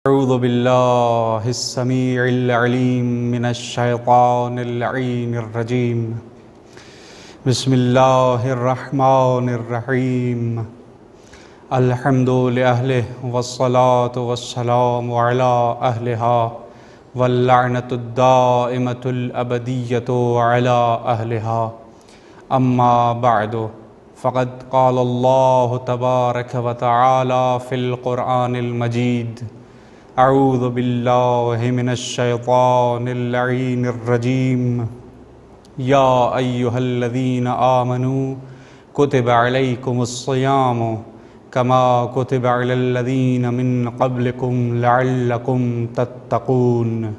اعوذ باللہ السمیع العلیم من الشیطان اللعین الرجیم بسم اللہ الرحمن الرحیم الحمد لأہلہ والصلاة والسلام علی اہلہا واللعنۃ الدائمۃ الابدیۃ علی اہلہا اما بعد فقد قال اللہ تبارک وتعالی فی القرآن المجید اعوذ باللہ من الشیطان اللعین الرجیم یا ایہا الذین آمنوا کتب علیکم الصیام کما کتب علی الذین من قبلکم لعلکم تتقون۔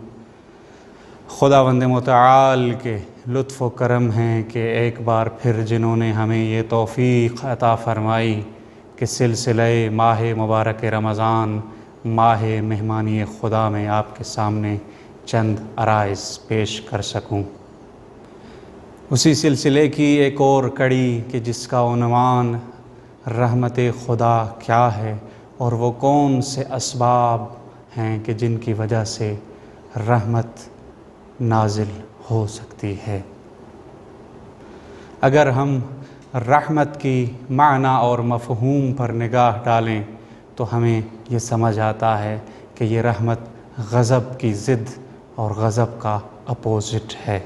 خداوند متعال کے لطف و کرم ہیں کہ ایک بار پھر جنہوں نے ہمیں یہ توفیق عطا فرمائی کہ سلسلہ ماہ مبارک رمضان ماہ مہمانی خدا میں آپ کے سامنے چند عرائض پیش کر سکوں۔ اسی سلسلے کی ایک اور کڑی کہ جس کا عنوان رحمت خدا کیا ہے اور وہ کون سے اسباب ہیں کہ جن کی وجہ سے رحمت نازل ہو سکتی ہے۔ اگر ہم رحمت کی معنی اور مفہوم پر نگاہ ڈالیں تو ہمیں یہ سمجھ آتا ہے کہ یہ رحمت غضب کی ضد اور غضب کا اپوزٹ ہے،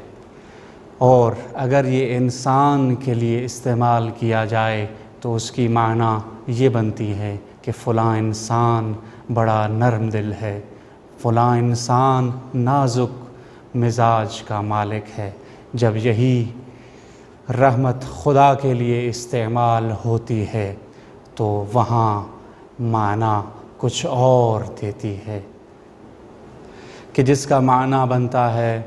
اور اگر یہ انسان کے لیے استعمال کیا جائے تو اس کی معنی یہ بنتی ہے کہ فلاں انسان بڑا نرم دل ہے، فلاں انسان نازک مزاج کا مالک ہے۔ جب یہی رحمت خدا کے لیے استعمال ہوتی ہے تو وہاں معنی کچھ اور دیتی ہے، کہ جس کا معنی بنتا ہے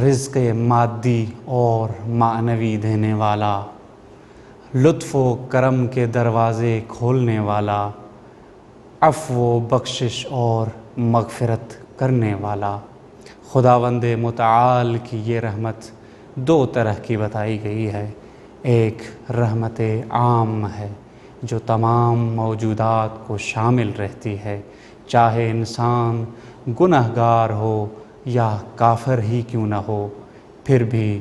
رزق مادی اور معنوی دینے والا، لطف و کرم کے دروازے کھولنے والا، عفو و بخشش اور مغفرت کرنے والا۔ خداوند متعال کی یہ رحمت دو طرح کی بتائی گئی ہے۔ ایک رحمت عام ہے جو تمام موجودات کو شامل رہتی ہے، چاہے انسان گنہگار ہو یا کافر ہی کیوں نہ ہو، پھر بھی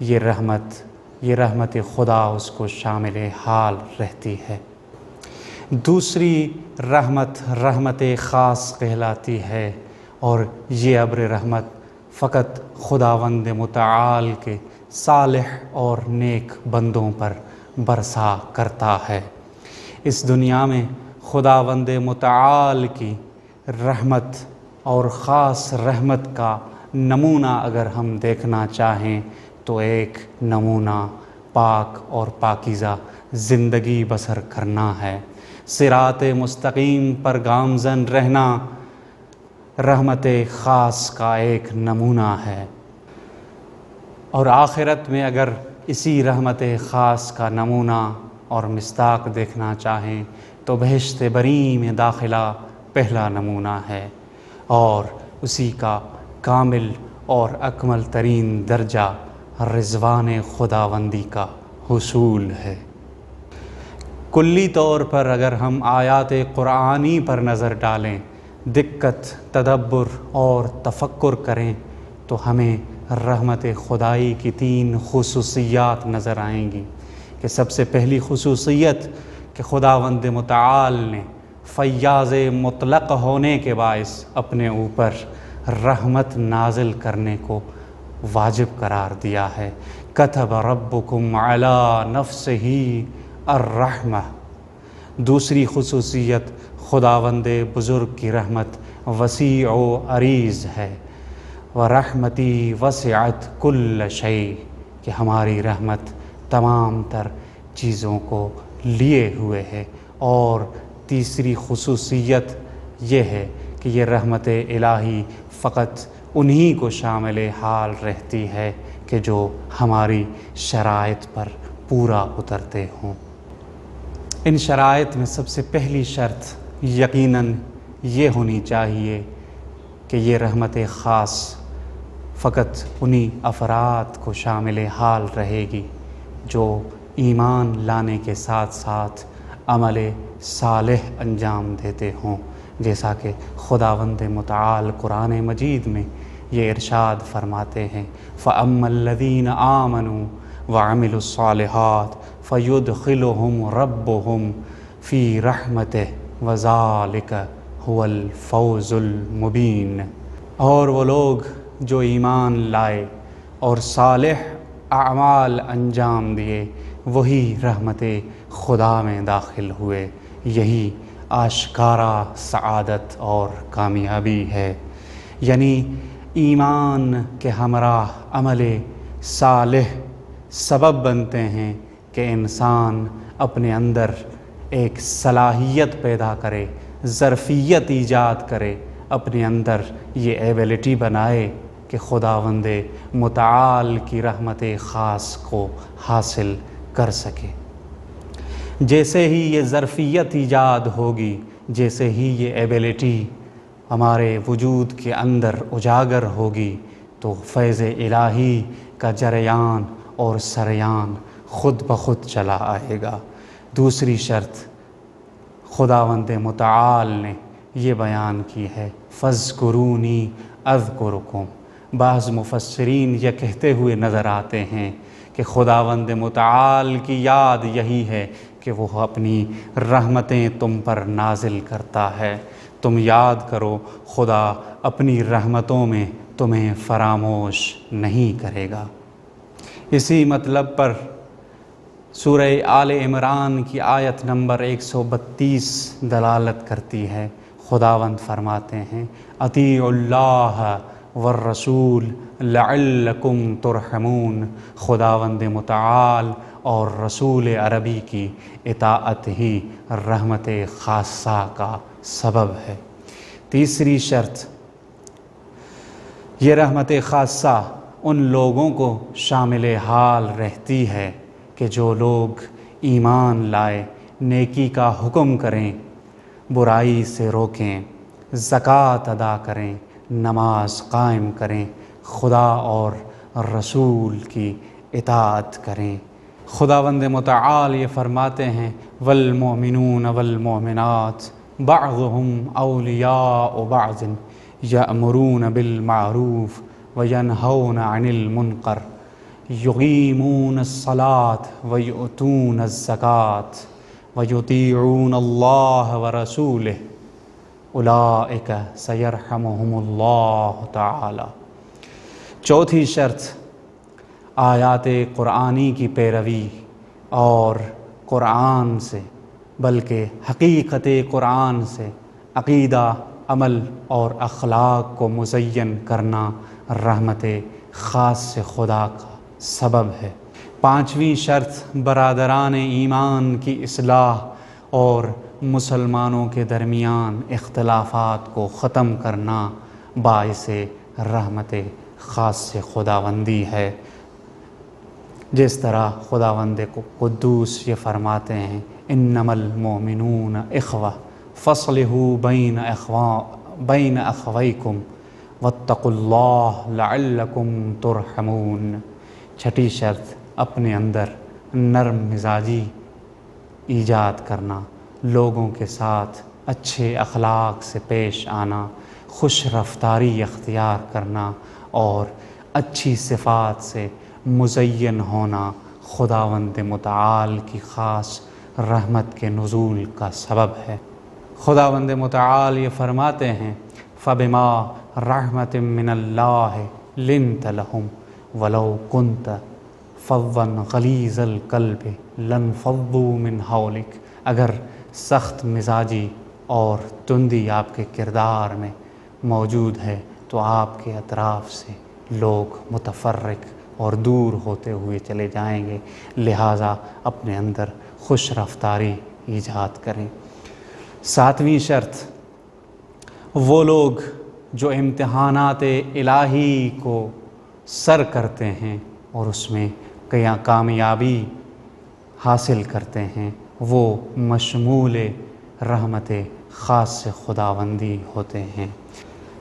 یہ رحمت خدا اس کو شامل حال رہتی ہے۔ دوسری رحمت خاص کہلاتی ہے، اور یہ ابر رحمت فقط خداوند متعال کے صالح اور نیک بندوں پر برسا کرتا ہے۔ اس دنیا میں خداوند متعال کی رحمت اور خاص رحمت کا نمونہ اگر ہم دیکھنا چاہیں تو ایک نمونہ پاک اور پاکیزہ زندگی بسر کرنا ہے۔ صراط مستقیم پر گامزن رہنا رحمت خاص کا ایک نمونہ ہے، اور آخرت میں اگر اسی رحمت خاص کا نمونہ اور مصداق دیکھنا چاہیں تو بہشت بری میں داخلہ پہلا نمونہ ہے، اور اسی کا کامل اور اکمل ترین درجہ رضوان خداوندی کا حصول ہے۔ کلی طور پر اگر ہم آیات قرآنی پر نظر ڈالیں، دقت، تدبر اور تفکر کریں تو ہمیں رحمت خدائی کی تین خصوصیات نظر آئیں گی، کہ سب سے پہلی خصوصیت کہ خداوند متعال نے فیاض مطلق ہونے کے باعث اپنے اوپر رحمت نازل کرنے کو واجب قرار دیا ہے۔ کتب ربکم علی نفسہ الرحمہ۔ دوسری خصوصیت خداوند بزرگ کی رحمت وسیع و عریض ہے، وَرَحْمَتِي وَسِعَتْ كُلَّ شَيْءٍ، کہ ہماری رحمت تمام تر چیزوں کو لیے ہوئے ہے۔ اور تیسری خصوصیت یہ ہے کہ یہ رحمت الہی فقط انہی کو شامل حال رہتی ہے کہ جو ہماری شرائط پر پورا اترتے ہوں۔ ان شرائط میں سب سے پہلی شرط یقیناً یہ ہونی چاہیے کہ یہ رحمت خاص فقط انہی افراد کو شامل حال رہے گی جو ایمان لانے کے ساتھ ساتھ عمل صالح انجام دیتے ہوں، جیسا کہ خداوند متعال قرآن مجید میں یہ ارشاد فرماتے ہیں فَأَمَّا الَّذِينَ آمَنُوا وَعَمِلُوا الصَّالِحَاتِ فَيُدْخِلُهُمْ رَبُّهُمْ فِي رَحْمَتِهِ وَذَلِكَ هُوَ الْفَوْزُ الْمُبِينُ۔ اور وہ لوگ جو ایمان لائے اور صالح اعمال انجام دیے وہی رحمت خدا میں داخل ہوئے، یہی آشکارا سعادت اور کامیابی ہے۔ یعنی ایمان کے ہمراہ عمل صالح سبب بنتے ہیں کہ انسان اپنے اندر ایک صلاحیت پیدا کرے، ظرفیت ایجاد کرے، اپنے اندر یہ ایبلٹی بنائے کہ خداوند متعال کی رحمت خاص کو حاصل کر سکے۔ جیسے ہی یہ ظرفیت ایجاد ہوگی، جیسے ہی یہ ایبلٹی ہمارے وجود کے اندر اجاگر ہوگی، تو فیض الہی کا جریان اور سریان خود بخود چلا آئے گا۔ دوسری شرط خداوند متعال نے یہ بیان کی ہے فَاذْكُرُونِي أَذْكُرُكُمْ۔ بعض مفسرین یہ کہتے ہوئے نظر آتے ہیں کہ خداوند متعال کی یاد یہی ہے کہ وہ اپنی رحمتیں تم پر نازل کرتا ہے، تم یاد کرو، خدا اپنی رحمتوں میں تمہیں فراموش نہیں کرے گا۔ اسی مطلب پر سورہ آل عمران کی آیت نمبر 132 دلالت کرتی ہے۔ خداوند فرماتے ہیں اطیعوا اللہ والرسول لعلکم ترحمون۔ خداوند متعال اور رسول عربی کی اطاعت ہی رحمت خاصہ کا سبب ہے۔ تیسری شرط، یہ رحمت خاصہ ان لوگوں کو شامل حال رہتی ہے کہ جو لوگ ایمان لائے، نیکی کا حکم کریں، برائی سے روکیں، زکوٰۃ ادا کریں، نماز قائم کریں، خدا اور رسول کی اطاعت کریں۔ خداوند متعال یہ فرماتے ہیں والمؤمنون والمؤمنات بعضهم اولیاء بعض یأمرون بالمعروف وینہون عن المنکر یقیمون الصلاة ویؤتون الزکاة ویطیعون اللہ ورسولہ اولئک سیرحمہم اللہ تعالی۔ چوتھی شرط آیات قرآنی کی پیروی اور قرآن سے بلکہ حقیقت قرآن سے عقیدہ، عمل اور اخلاق کو مزین کرنا رحمت خاص سے خدا کا سبب ہے۔ پانچویں شرط برادران ایمان کی اصلاح اور مسلمانوں کے درمیان اختلافات کو ختم کرنا باعث رحمت خاص سے خداوندی ہے۔ جس طرح خداوند قدوس یہ فرماتے ہیں انما المؤمنون اخوہ فاصلحوا بین اخویکم واتقوا اللہ لعلکم ترحمون۔ چھٹی شرط اپنے اندر نرم مزاجی ایجاد کرنا، لوگوں کے ساتھ اچھے اخلاق سے پیش آنا، خوش رفتاری اختیار کرنا اور اچھی صفات سے مزین ہونا خداوند متعال کی خاص رحمت کے نزول کا سبب ہے۔ خداوند متعال یہ فرماتے ہیں فَبِمَا رَحْمَةٍ مِّنَ اللَّهِ لِنْتَ لَهُمْ وَلَوْ كُنْتَ فَظًّا غَلِيظَ الْقَلْبِ لَانفَضُّوا مِنْ حَوْلِكَ۔ اگر سخت مزاجی اور تندی آپ کے کردار میں موجود ہے تو آپ کے اطراف سے لوگ متفرق اور دور ہوتے ہوئے چلے جائیں گے، لہٰذا اپنے اندر خوش رفتاری ایجاد کریں۔ ساتویں شرط وہ لوگ جو امتحانات الہی کو سر کرتے ہیں اور اس میں کامیابی حاصل کرتے ہیں، وہ مشمول رحمت خاص سے خداوندی ہوتے ہیں۔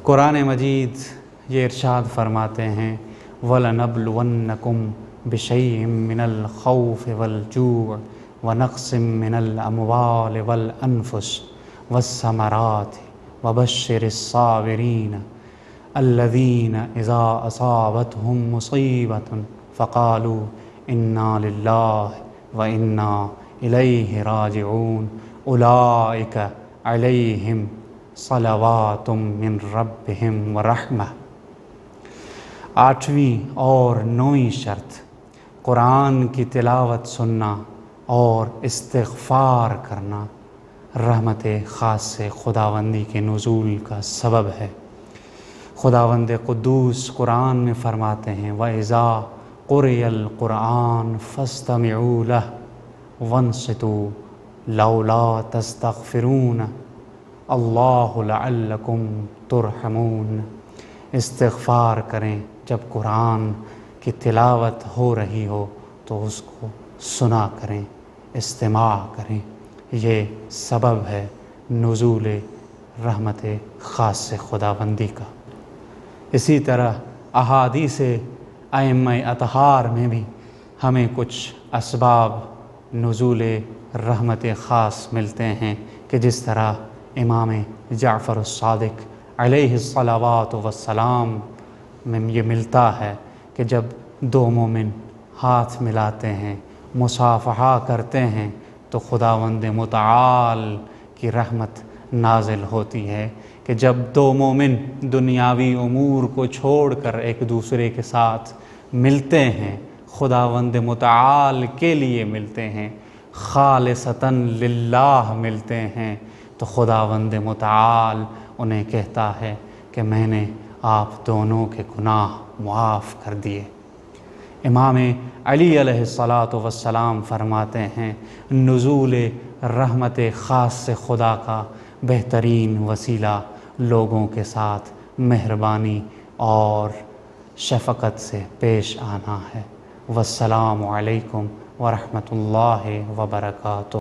قرآن مجید یہ ارشاد فرماتے ہیں وَلَنَبْلُوَنَّكُمْ بِشَيْءٍ مِّنَ الْخَوْفِ وَالْجُوعِ ونقص من الأموال والأنفس والثمرات وبشر الصابرين الذين إذا أصابتهم مصيبة فقالوا إنا لله وإنا إليه راجعون أولئك عليهم صلوات من ربهم ورحمة۔ 8ویں اور 9ویں شرط قرآن کی تلاوت سننا اور استغفار کرنا رحمت خاص سے خداوندی کے نزول کا سبب ہے۔ خداوند قدوس قرآن میں فرماتے ہیں وَإِذَا قُرِئَ الْقُرْآنُ فَاسْتَمِعُوا لَهُ وَانصِتُوا لَوْلَا تَسْتَغْفِرُونَ اللَّهُ لَعَلَّكُمْ تُرْحَمُونَ۔ استغفار کریں جب قرآن کی تلاوت ہو رہی ہو تو اس کو سنا کریں، استماع کریں، یہ سبب ہے نزول رحمت خاص سے خداوندی کا۔ اسی طرح احادیث ائمہ اطہار میں بھی ہمیں کچھ اسباب نزول رحمت خاص ملتے ہیں کہ جس طرح امام جعفر الصادق علیہ الصلوات والسلام میں یہ ملتا ہے کہ جب دو مومن ہاتھ ملاتے ہیں، مصافحہ کرتے ہیں تو خداوند متعال کی رحمت نازل ہوتی ہے کہ جب دو مومن دنیاوی امور کو چھوڑ کر ایک دوسرے کے ساتھ ملتے ہیں، خداوند متعال کے لیے ملتے ہیں، خالصتاً للہ ملتے ہیں، تو خداوند متعال انہیں کہتا ہے کہ میں نے آپ دونوں کے گناہ معاف کر دیے۔ امام علی علیہ الصلاۃ والسلام فرماتے ہیں نزول رحمت خاص سے خدا کا بہترین وسیلہ لوگوں کے ساتھ مہربانی اور شفقت سے پیش آنا ہے۔ والسلام علیکم ورحمۃ اللہ وبرکاتہ۔